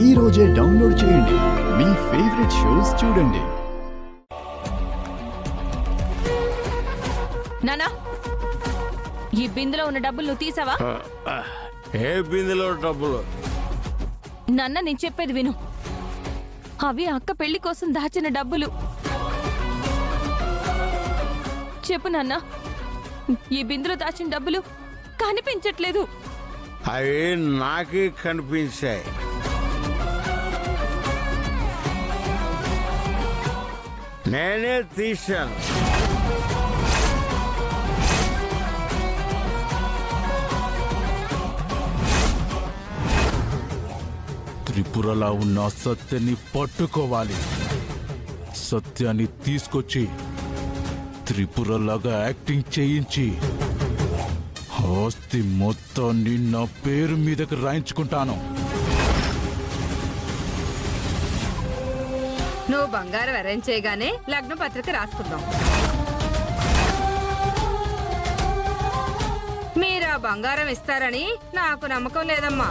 ఈ రోజే డౌన్లోడ్ చేయండి. మీ ఫేవరెట్ షోస్ చూడండి. నానా, ఈ బిందులో ఉన్న డబ్బులు నువ్వు తీసావా? ఏ బిందులో డబ్బులు? నాన్న, నేను చెప్పేది విను. అవి అక్క పెళ్లి కోసం దాచిన డబ్బులు. చెప్పు నాన్న, ఈ బిందులో దాచిన డబ్బులు కనిపించట్లేదు. అవి నాకే కనిపించాయి. నేనే తీశాను. త్రిపురలా ఉన్న సత్యాన్ని పట్టుకోవాలి. సత్యాన్ని తీసుకొచ్చి త్రిపురలాగా యాక్టింగ్ చేయించి ఆస్తి మొత్తాన్ని నా పేరు మీదకి రాయించుకుంటాను. నువ్వు బంగారం అరేంజ్ చేయగానే లగ్న పత్రిక రాసుకుందాం. మీరు ఆ బంగారం ఇస్తారని నాకు నమ్మకం లేదమ్మా.